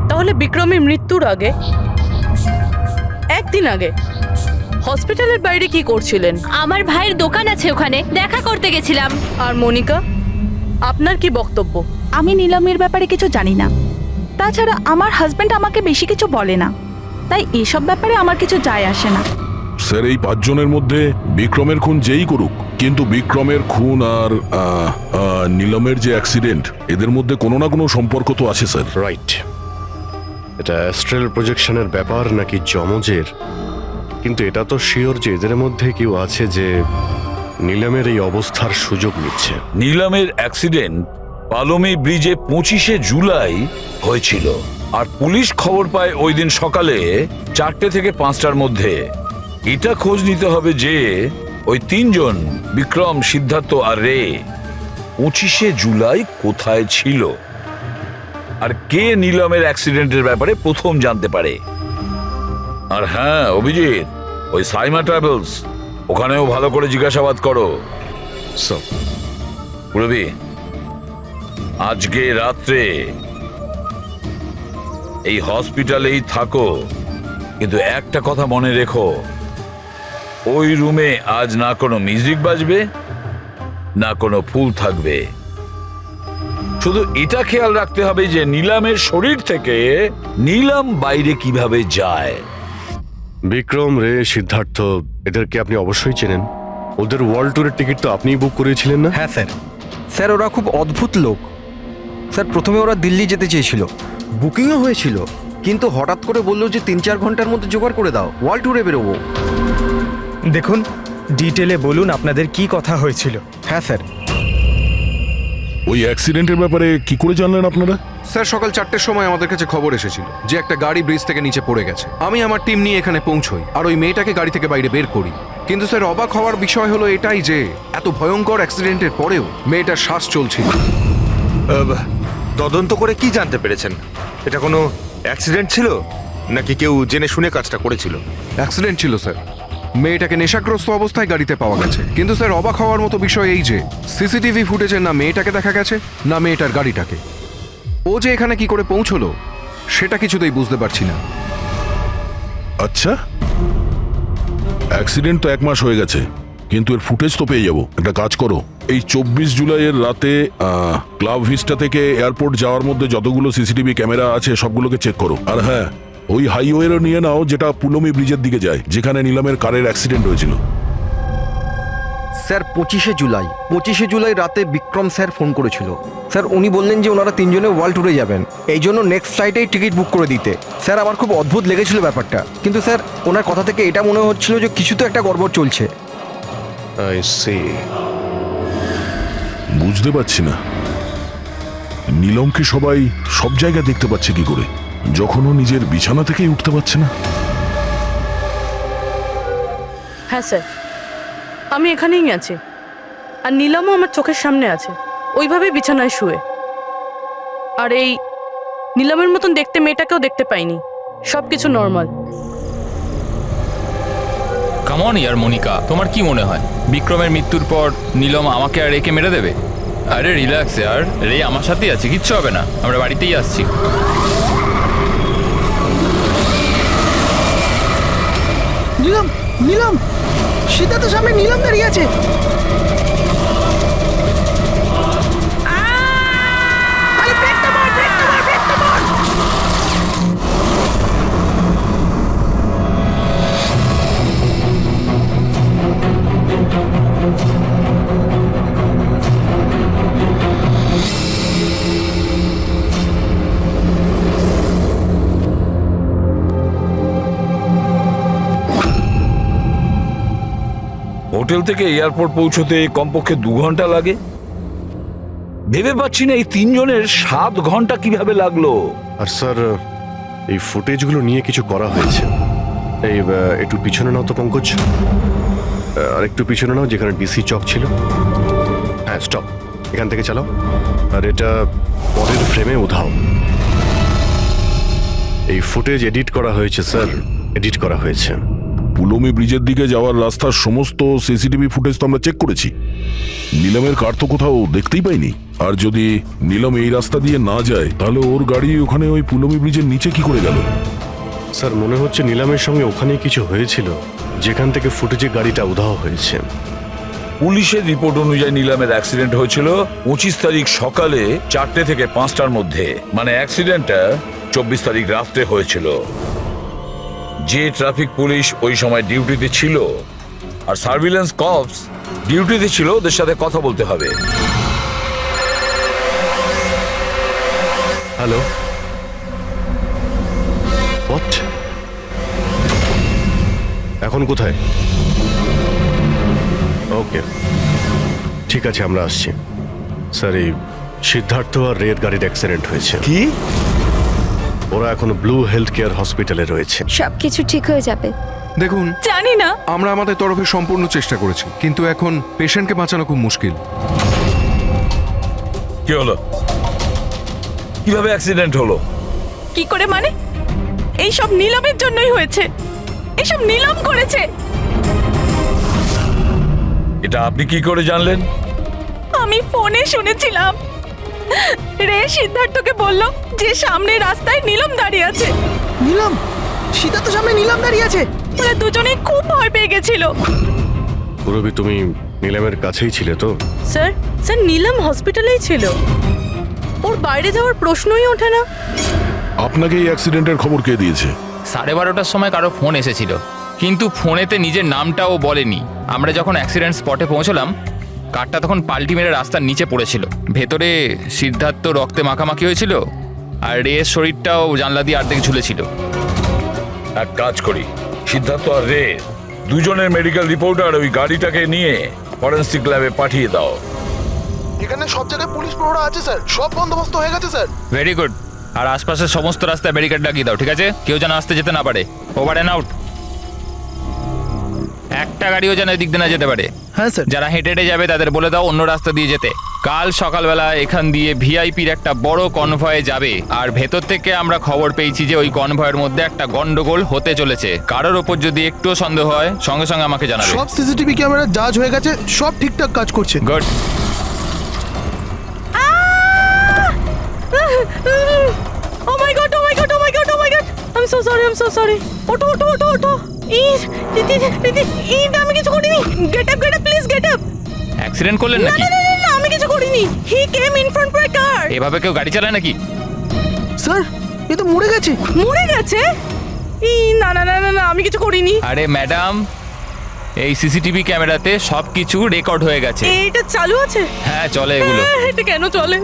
তাহলে বিক্রমের মৃত্যুর আগে, একদিন আগে হসপিটালের বাইরে কি করছিলেন? আমার ভাইয়ের দোকান আছে, ওখানে দেখা করতে গেছিলাম। আর মনিকা, আপনার কি বক্তব্য? আমি নীলমের ব্যাপারে কিছু জানি না, তাছাড়া আমার হাজব্যান্ড আমাকে বেশি কিছু বলে না, তাই এসব ব্যাপারে আমার কিছু যায় আসে না। স্যার এই 5 জনের মধ্যে বিক্রমের খুন যেই করুক, কিন্তু বিক্রমের খুন আর নীলমের যে অ্যাক্সিডেন্ট, এদের মধ্যে কোনো না কোনো সম্পর্ক তো আছে স্যার। রাইট, এটা অ্যাস্ট্রাল প্রজেকশনের ব্যাপার নাকি যমজের, কিন্তু এটা তো শিওর যে এদের মধ্যে কেউ আছে যে নীলমের এই অবস্থার সুযোগ নিচ্ছে। নীলমের অ্যাক্সিডেন্ট পালোমি ব্রিজে 25শে জুলাই হয়েছিল, আর পুলিশ খবর পায় ওই দিন সকালে 4টে থেকে 5টার মধ্যে। এটা খোঁজ নিতে হবে যে ওই 3 জন, বিক্রম, সিদ্ধার্থ আর রে, 25শে জুলাই কোথায় ছিল, আর কে নীলমের অ্যাক্সিডেন্টের ব্যাপারে প্রথম জানতে পারে। আর হ্যাঁ অভিজিৎ, ওই সাইমা ট্রাভেলস, ওখানেও ভালো করে জিজ্ঞাসাবাদ করো। স্যার। পুরবি, আজকে রাত্রে এই হসপিটালেই থাকো, কিন্তু একটা কথা মনে রেখো, ওই রুমে আজ না কোনো মিউজিক বাজবে, না কোনো ফুল থাকবে। শুধু এটা খেয়াল রাখতে হবে যে নীলমের শরীর থেকে নীলম বাইরে কিভাবে যায়। বিক্রম, রে, সিদ্ধার্থ, এদেরকে আপনি অবশ্যই চেনেন। ওদের ওয়ার্ল্ড ট্যুরের টিকিট তো আপনিই বুক করেছিলেন না? হ্যাঁ স্যার। স্যার ওরা খুব অদ্ভুত লোক। স্যার প্রথমে ওরা দিল্লি যেতে চেয়েছিল, বুকিংও হয়েছিল, কিন্তু হঠাৎ করে বললো যে 3-4 ঘন্টার মধ্যে জোগাড় করে দাও, ওয়ার্ল্ড ট্যুরে বেরোবো। দেখুন, ডিটেলে বলুন আপনাদের কি কথা হয়েছিল। হ্যাঁ স্যার। ওই অ্যাক্সিডেন্টের ব্যাপারে কি করে জানলেন আপনারা? স্যার সকাল 4টের সময় আমাদের কাছে খবর এসেছিল যে একটা গাড়ি ব্রিজ থেকে নিচে পড়ে গেছে। আমি আমার টিম নিয়ে এখানে পৌঁছই আর ওই মেয়েটাকে গাড়ি থেকে বাইরে বের করি। কিন্তু স্যার অবাক হওয়ার বিষয় হলো এটাই যে এত ভয়ঙ্কর অ্যাক্সিডেন্টের পরেও মেয়েটার শ্বাস চলছিল। তদন্ত করে কি জানতে পেরেছেন? এটা কোনো অ্যাক্সিডেন্ট ছিল নাকি কেউ জেনে শুনে কাজটা করেছিল? অ্যাক্সিডেন্ট ছিল স্যার। মেয়েটাকে নেশাগ্রস্ত অবস্থায় গাড়িতে পাওয়া গেছে। কিন্তু স্যার অবাক হওয়ার মতো বিষয় এই যে সিসিটিভি ফুটেজে না মেয়েটাকে দেখা গেছে, না মেয়েটার গাড়িটাকে। ও যে এখানে কি করে পৌঁছলো সেটা কিছুতেই বুঝতে পারছি না। আচ্ছা, অ্যাক্সিডেন্ট তো 1 মাস হয়ে গেছে, কিন্তু এর ফুটেজ তো পেয়ে যাবো। একটা কাজ করো, এই 24 জুলাইয়ের রাতে ক্লাব ভিস্টা থেকে এয়ারপোর্ট যাওয়ার মধ্যে যতগুলো সিসিটিভি ক্যামেরা আছে সবগুলোকে চেক করো। আর হ্যাঁ, ওই হাইওয়েরও নিয়ে নাও যেটা পুলমি ব্রিজের দিকে যায়, যেখানে নিলামের কারের অ্যাক্সিডেন্ট হয়েছিল। স্যার 25শে জুলাই রাতে বিক্রম স্যার ফোন করেছিল। স্যার উনি বললেন যে ওনারা 3 জনে ওয়ার্ল্ড ট্যুরে যাবেন, এই জন্য নেক্সট ফ্লাইটেই টিকিট বুক করে দিতে। স্যার আমার খুব অদ্ভুত লেগেছিল ব্যাপারটা, কিন্তু স্যার ওনার কথা থেকে এটা মনে হচ্ছিল যে কিছু তো একটা গড়বড় চলছে। I see. বুঝতে পারছি না নীলমকে সবাই সব জায়গায় দেখতে পাচ্ছে কি করে, যখন ও নিজের বিছানা থেকেই উঠতে পারছে না। হ্যাঁ স্যার, আমি এখানেই আছি, আর নীলমও আমার চোখের সামনে আছে, ওইভাবে বিছানায় শুয়ে। আর এই নীলমের মতন দেখতে মেয়েটাকেও দেখতে পাইনি, সব কিছু নর্মাল। কামন ইয়ার মনিকা, তোমার কি মনে হয় বিক্রমের মৃত্যুর পর নীলম আমাকে আর রেকে মেরে দেবে? আরে রিল্যাক্স ইয়ার, রে আমার সাথেই আছে, কিচ্ছু হবে না, আমরা বাড়িতেই আসছি। নীলম, নীলম, সিদ্ধার্থ সামনে নীলম দাঁড়িয়ে আছে। হোটেল থেকে এয়ারপোর্ট পৌঁছতে কমপক্ষে 2 ঘন্টা লাগে। ভেবে পাচ্ছি না এই 3 জনের 7 ঘন্টা কিভাবে লাগলো। আর স্যার, এই ফুটেজগুলো নিয়ে কিছু করা হয়েছে। এই একটু পিছনে নাও তো পঙ্কজ, আর একটু পিছনে নাও যেখানে ডিসি চক ছিল। হ্যাঁ স্টপ, এখান থেকে চালাও। আর এটা পরের ফ্রেমে উধাও। এই ফুটেজ এডিট করা হয়েছে স্যার, এডিট করা হয়েছে। পুলমি ব্রিজের দিকে যাওয়ার রাস্তার সমস্ত সিসিটিভি ফুটেজ তো আমরা চেক করেছি, নীলমের কার তো কোথাও দেখতেই পাইনি। আর যদি নীলম এই রাস্তা দিয়ে না যায়, তাহলে ওর গাড়ি ওখানে ওই পুলমি ব্রিজের নিচে কি করে গেল? স্যার মনে হচ্ছে নীলামের সঙ্গে ওখানেই কিছু হয়েছিল, যেখান থেকে ফুটেজে গাড়িটা উধাও হয়েছে। পুলিশের রিপোর্ট অনুযায়ী নিলামের অ্যাক্সিডেন্ট হয়েছিল 25 তারিখ সকালে 4টে থেকে 5টার মধ্যে, মানে অ্যাক্সিডেন্টটা 24 তারিখ রাত্রে হয়েছিল। যে ট্রাফিক পুলিশ ওই সময় ডিউটিতে ছিল আর সার্ভিলেন্স কপস ডিউটিতে ছিল, ওদের সাথে কথা বলতে হবে। Hello, what? এখন কোথায়? ওকে, ঠিক আছে, আমরা আসছি। স্যার, এই সিদ্ধার্থ আর রের গাড়ির অ্যাক্সিডেন্ট হয়েছে। কি? ওরা এখন ব্লু হেলথ কেয়ার হসপিটালে রয়েছে। সবকিছু ঠিক হয়ে যাবে। দেখুন, জানি না, আমরা আমাদের তরফে সম্পূর্ণ চেষ্টা করেছি, কিন্তু এখন পেশেন্টকে বাঁচানো খুব মুশকিল। কি হলো? কিভাবে অ্যাক্সিডেন্ট হলো? কি করে মানে? এই সব নীলমের জন্যই হয়েছে, এইসব নীলম করেছে। এটা আপনি কি করে জানলেন? আমি ফোনে শুনেছিলাম, রে সিদ্ধার্থকে বলল যে সামনে রাস্তায় নীলম দাঁড়িয়ে আছে। নীলম, সিদ্ধার্থ সামনে নীলম দাঁড়িয়ে আছে। ওরা দুজনেই খুব ভয় পেয়ে গেছিল। পুরবি, তুমি নীলামের কাছেই ছিলে তো? স্যার, স্যার নীলম হসপিটালেই ছিল, ওর বাইরে যাওয়ার প্রশ্নই ওঠে না। আপনাকে এই অ্যাক্সিডেন্টের খবর কে দিয়েছে? 12:30টার সময় কারো ফোন এসেছিল, কিন্তু ফোনেতে নিজের নামটাও বলেনি। আমরা যখন অ্যাক্সিডেন্ট স্পটে পৌঁছলাম, কারটা তখন পাল্টি মেরে রাস্তার নিচে পড়েছিল। ভেতরে সিদ্ধার্থ রক্তে মাখামাখি হয়েছিল, আর রের শরীরটাও জানলা দিয়ে অর্ধেক ঝুলেছিল। এক কাজ করি, সিদ্ধার্থ আর রে দুজনের মেডিকেল রিপোর্ট আর ওই গাড়িটাকে নিয়ে ফরেন্সিক ল্যাবে পাঠিয়ে দাও। এখানে সব জায়গায় পুলিশ প্রহরা আছে স্যার, সব বন্দোবস্ত হয়ে গেছে স্যার। Very good. আর আশপাশের সমস্ত রাস্তায় ব্যারিকেড লাগিয়ে দাও, ঠিক আছে? কেউ যেন আসতে যেতে না পারে। Over and out. একটা গাড়িও যেন এদিক দিয়ে না যেতে পারে। হ্যাঁ স্যার। যারা হেঁটে হেঁটে যাবে তাদের বলে দাও অন্য রাস্তা দিয়ে যেতে। কাল সকালবেলা এখান দিয়ে ভিআইপির একটা বড় কনভয়ে যাবে, আর ভেতর থেকে আমরা খবর পেয়েছি যে ওই কনভয়ের মধ্যে একটা গন্ডগোল হতে চলেছে। কারোর ওপর যদি একটুও সন্দেহ হয়, সঙ্গে সঙ্গে আমাকে জানাবে। সব সিসিটিভি ক্যামেরা জাজ হয়ে গেছে, সব ঠিকঠাক কাজ করছে। গুড। So sorry. ওঠো ওঠো ওঠো ওঠো। আমি কিছু করিনি। Get up please get up. Accident করলেন না নাকি? না না না, আমি কিছু করিনি। হি কেম ইন ফ্রন্ট বাই কার। এভাবে কেউ গাড়ি চালায় নাকি? স্যার এ তো মরে গেছে। মরে গেছে? না না না না না, আমি কিছু করিনি। আরে ম্যাডাম, এই সিসিটিভি ক্যামেরাতে সবকিছু রেকর্ড হয়ে গেছে। এটা চালু আছে? হ্যাঁ চলে এগুলো। এটা কেন চলে?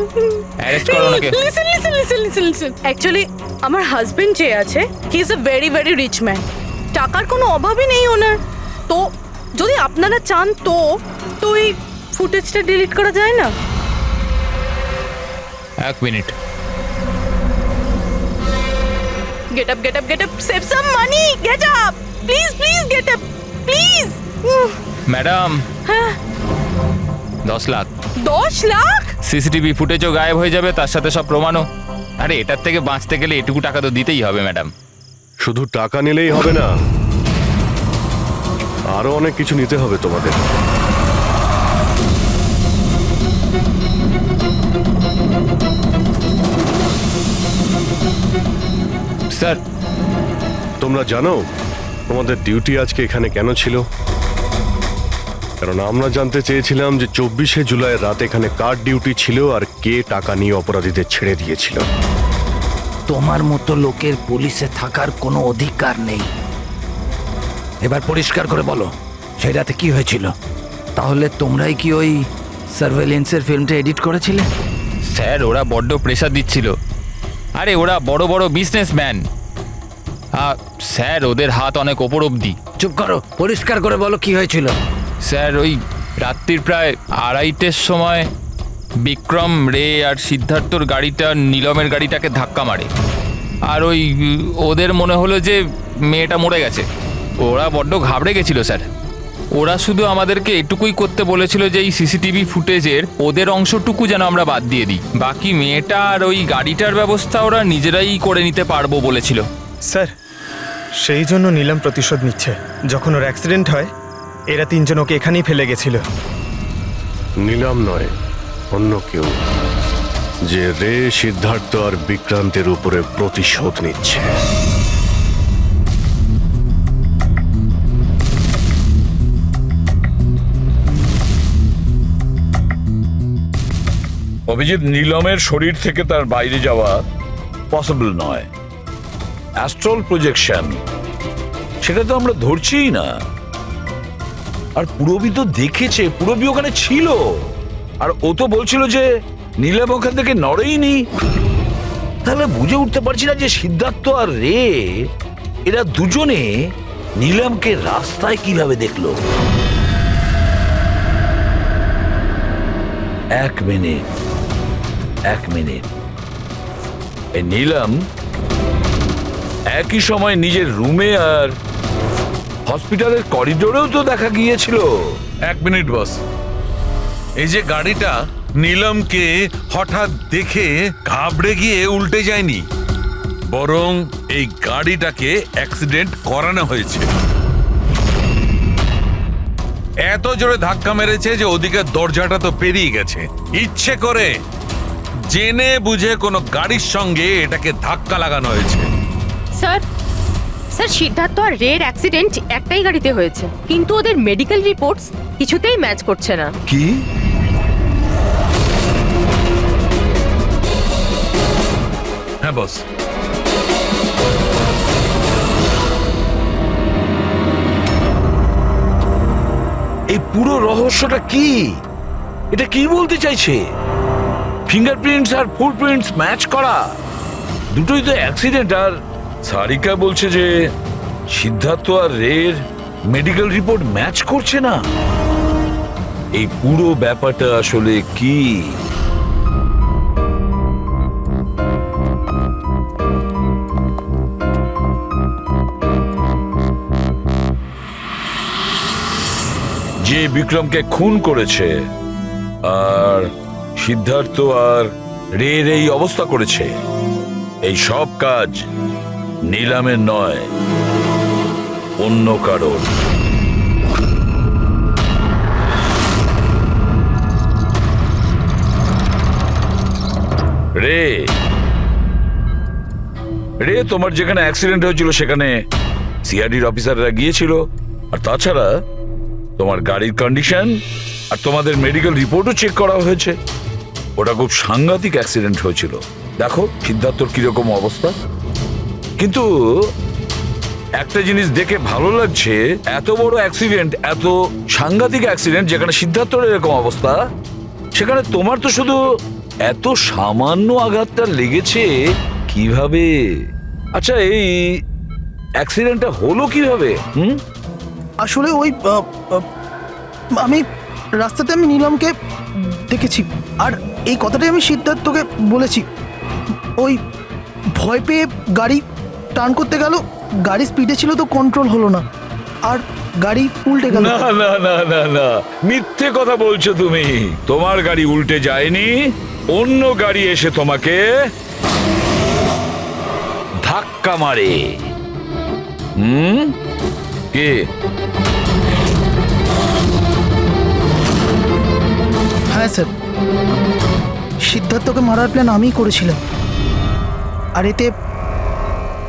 অ্যারেস্ট করো ওনাকে। Listen listen listen listen listen. Actually আমার হাজবেন্ড যে আছে, he is a very very rich man. টাকার কোনো অভাবই নেই ওনার। তো যদি আপনারা চান তো এই ফুটেজটা ডিলিট করা যায় না? এক minute. Get up save some money, get up please get up please. Madam, হ্যাঁ 10 লাখ। 10 লাখ? সিসিটিভি ফুটেজও গায়েব হয়ে যাবে, তার সাথে সব প্রমাণও। আরে এটার থেকে বাঁচতে গেলে এটুকু টাকা তো দিতেই হবে ম্যাডাম। শুধু টাকা নিলেই হবে না, আরো অনেক কিছু নিতে হবে তোমাদের। স্যার, তোমরা জানো তোমাদের ডিউটি আজকে এখানে কেন ছিল? কারণ আমরা জানতে চেয়েছিলাম যে 24শে জুলাই রাত এখানে কার ডিউটি ছিল আর কে টাকা নিয়ে অপরাধীদের ছেড়ে দিয়েছিল। তোমার মতো লোকের পুলিশে থাকার কোনো অধিকার নেই। এবার পরিষ্কার করে বলো, সেই রাতে কি হয়েছিল? তাহলে তোমরাই কি ওই সার্ভেলেন্সের ফিল্মটা এডিট করেছিলে? স্যার, ওরা বড্ড প্রেশার দিচ্ছিল। আরে ওরা বড় বড় বিজনেসম্যান। স্যার, ওদের হাত অনেক ওপর অবধি। চুপ করো, পরিষ্কার করে বলো কি হয়েছিল। স্যার, ওই রাত্রির প্রায় 2:30টার সময় বিক্রম, রে আর সিদ্ধার্থর গাড়িটা নীলমের গাড়িটাকে ধাক্কা মারে। আর ওদের মনে হলো যে মেয়েটা মরে গেছে। ওরা বড্ড ঘাবড়ে গেছিল স্যার। ওরা শুধু আমাদেরকে এটুকুই করতে বলেছিল যে এই সিসিটিভি ফুটেজের ওদের অংশটুকু যেন আমরা বাদ দিয়ে দিই, বাকি মেয়েটা আর ওই গাড়িটার ব্যবস্থা ওরা নিজেরাই করে নিতে পারবো বলেছিল। স্যার, সেই জন্য নীলম প্রতিশোধ নিচ্ছে। যখন ওর অ্যাক্সিডেন্ট হয়, এরা 3 জন ওকে এখানেই ফেলে গেছিল। নিলাম নয়, অন্য কেউ, যে রে, সিদ্ধার্থ আর বিক্রান্তের উপরে প্রতিশোধ নিচ্ছে। অভিজিৎ, নীলমের শরীর থেকে তার বাইরে যাওয়া পসিবল নয়। অ্যাস্ট্রাল প্রজেকশন, সেটা তো আমরা ধরছিই না। আর পুরবি তো দেখেছে, পুরবি ওখানে ছিল। আর ও তো বলছিল যে নীলম ওখান থেকে নড়েইনি। তাহলে বুঝে উঠতে পারছি না যে সিদ্ধার্থ আর রে, এরা দুজনে নীলমকে রাস্তায় কিভাবে দেখলো। এক মিনিট, এই নীলম একই সময় নিজের রুমে আর হসপিটালের করিডোরেও তো দেখা গিয়েছিল। 1 মিনিট বস, এই যে গাড়িটা নীলমকে হঠাৎ দেখে ঘাবড়ে গিয়ে উল্টে যায়নি, বরং এই গাড়িটাকে অ্যাক্সিডেন্ট করানো হয়েছে। এত জোরে ধাক্কা মেরেছে যে ওদিকে দরজাটা তো পেরিয়ে গেছে। ইচ্ছে করে জেনে বুঝে কোনো গাড়ির সঙ্গে এটাকে ধাক্কা লাগানো হয়েছে। স্যার, সিদ্ধার্থ আর রের অ্যাক্সিডেন্ট একটাই গাড়িতে হয়েছে, কিন্তু ওদের মেডিকেল রিপোর্টস কিছুতেই ম্যাচ করছে না। কি? হ্যাঁ বস। এই পুরো রহস্যটা কি? এটা কি বলতে চাইছে? ফিঙ্গারপ্রিন্টস আর ফুটপ্রিন্টস ম্যাচ করা, দুটোই তো অ্যাক্সিডেন্ট। আর সারিকা বলছে যে সিদ্ধার্থ আর রের মেডিকেল রিপোর্ট ম্যাচ করছে না। এই পুরো ব্যাপারটা আসলে কি? যে বিক্রমকে খুন করেছে আর সিদ্ধার্থ আর রের এই অবস্থা করেছে, এই সব কাজ নীলামের নয়, অন্য কারণ। রে তোমার যেখানে অ্যাক্সিডেন্ট হয়েছিল সেখানে সিআইডির অফিসাররা গিয়েছিল। আর তাছাড়া তোমার গাড়ির কন্ডিশন আর তোমাদের মেডিকেল রিপোর্টও চেক করা হয়েছে। ওটা খুব সাংঘাতিক অ্যাক্সিডেন্ট হয়েছিল। দেখো সিদ্ধার্থর কিরকম অবস্থা। কিন্তু একটা জিনিস দেখে ভালো লাগছে, এত বড় অ্যাক্সিডেন্ট, এত সাংঘাতিক অ্যাক্সিডেন্ট যেখানে সিদ্ধার্থর এরকম অবস্থা, সেখানে তোমার তো শুধু এত সামান্য আঘাতটা লেগেছে কিভাবে? আচ্ছা, এই অ্যাক্সিডেন্টটা হলো কিভাবে? আসলে ওই আমি রাস্তাতে আমি নীলমকে দেখেছি, আর এই কথাটাই আমি সিদ্ধার্থকে বলেছি। ওই ভয় পেয়ে গাড়ি টার্ন করতে গেল, গাড়ি স্পিডে ছিল তো কন্ট্রোল হলো না, আর গাড়ি উল্টে গেল। না না না না না, মিথ্যে কথা বলছো তুমি। তোমার গাড়ি উল্টে যায়নি, অন্য গাড়ি এসে তোমাকে ধাক্কা মারে। কে? হ্যাঁ স্যার, সিদ্ধার্থকে মারার প্ল্যান আমিই করেছিলাম, আর এতে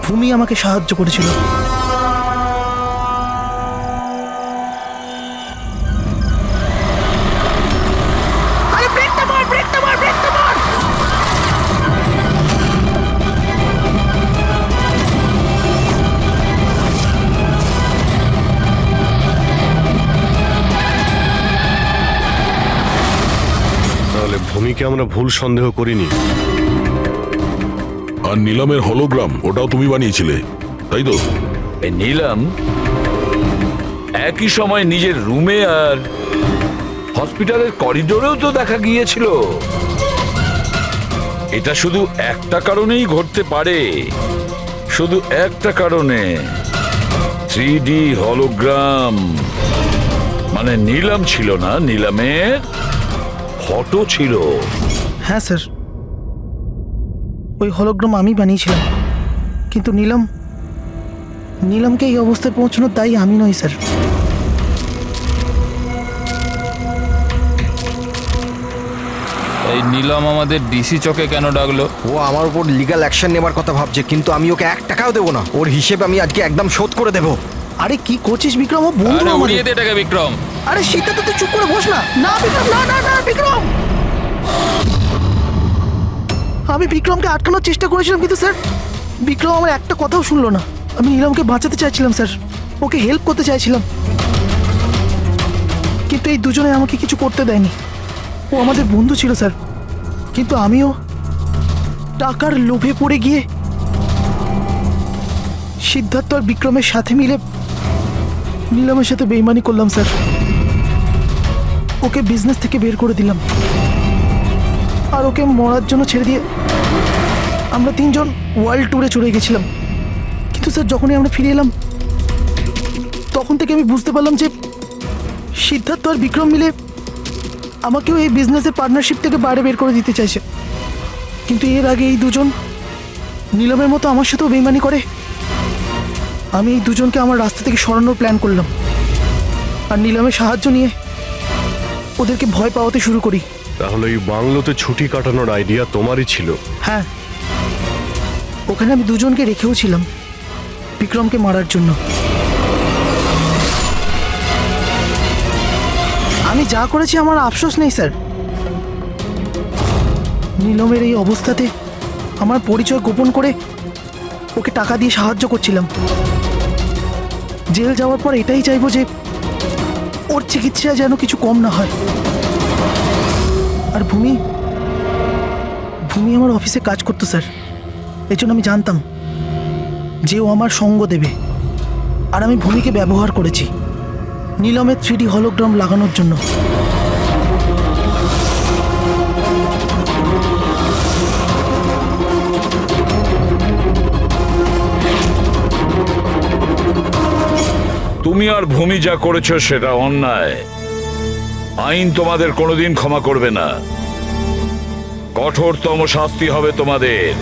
ভূমি আমাকে সাহায্য করেছিল। তাহলে ভূমিকে আমরা ভুল সন্দেহ করিনি। আর নিলামের হলোগ্রাম ওটাও তুমি বানিয়েছিলে, তাই তো? নিলাম একই সময় নিজের রুমে আর হসপিটালের করিডোরেও তো দেখা গিয়েছিল। এটা শুধু একটা কারণেই ঘটতে পারে, শুধু একটা কারণে। 3D হলোগ্রাম মানে নিলাম ছিল না, নিলামের ফটো ছিল। হ্যাঁ স্যার, ওই হলোগ্রাম আমি বানিয়েছিলাম, কিন্তু নীলমকে এই অবস্থায় পৌঁছানোর দায়ী আমি নই স্যার। এই নীলম আমাদের ডিসি চকে কেন ডাকলো? ও আমার উপর লিগ্যাল অ্যাকশন নেবার কথা ভাবছে, কিন্তু আমি ওকে 1 টাকাও দেবো না। ওর হিসেব আমি আজকে একদম শোধ করে দেবো। আরে কি করছিস বিক্রম? ও বন্ধু আরে আমাদের। উড়িয়ে দে এটাকে বিক্রম। আরে সিদ্ধার্থ, তুই চুপ করে বস না। না বিক্রম, না না না বিক্রম। আমি বিক্রমকে আটকানোর চেষ্টা করেছিলাম, কিন্তু স্যার বিক্রম আমার একটা কথাও শুনলো না। আমি নীলমকে বাঁচাতে চাইছিলাম স্যার, ওকে হেল্প করতে চাইছিলাম, কিন্তু এই দুজনে আমাকে কিছু করতে দেয়নি। ও আমাদের বন্ধু ছিল স্যার, কিন্তু আমিও টাকার লোভে পড়ে গিয়ে সিদ্ধার্থ আর বিক্রমের সাথে মিলে নীলমের সাথে বেইমানি করলাম স্যার। ওকে বিজনেস থেকে বের করে দিলাম, আর ওকে মরার জন্য ছেড়ে দিয়ে আমরা 3 জন ওয়ার্ল্ড ট্যুরে চলে গেছিলাম। কিন্তু স্যার যখনই আমরা ফিরে এলাম, তখন থেকে আমি বুঝতে পারলাম যে সিদ্ধার্থ আর বিক্রম মিলে আমাকেও এই বিজনেসের পার্টনারশিপ থেকে বাইরে বের করে দিতে চাইছে। কিন্তু এর আগে এই দুজন নীলমের মতো আমার সাথেও বেইমানি করে। আমি এই দুজনকে আমার রাস্তা থেকে সরানোর প্ল্যান করলাম, আর নীলমের সাহায্য নিয়ে ওদেরকে ভয় পাওয়াতে শুরু করি। তাহলে এই বাংলোতে ছুটি কাটানোর আইডিয়া তোমারই ছিল? হ্যাঁ, ওখানে আমি দুজনকে রেখেও ছিলাম বিক্রমকে মারার জন্য। আমি যা করেছি আমার আফসোস নেই স্যার। নীলমের এই অবস্থাতে আমার পরিচয় গোপন করে ওকে টাকা দিয়ে সাহায্য করছিলাম। জেল যাওয়ার পর এটাই চাইবো যে ওর চিকিৎসায় যেন কিছু কম না হয়। আর ভূমি আমার অফিসে কাজ করতো স্যার, এই জন্য আমি জানতাম যে ও আমার সঙ্গ দেবে। আর আমি ভূমিকে ব্যবহার করেছি নীলমের 3D হলোগ্রাম লাগানোর জন্য। তুমি আর ভূমি যা করেছো সেটা অন্যায়। আইন তোমাদের কোনোদিন ক্ষমা করবে না, কঠোরতম শাস্তি হবে তোমাদের।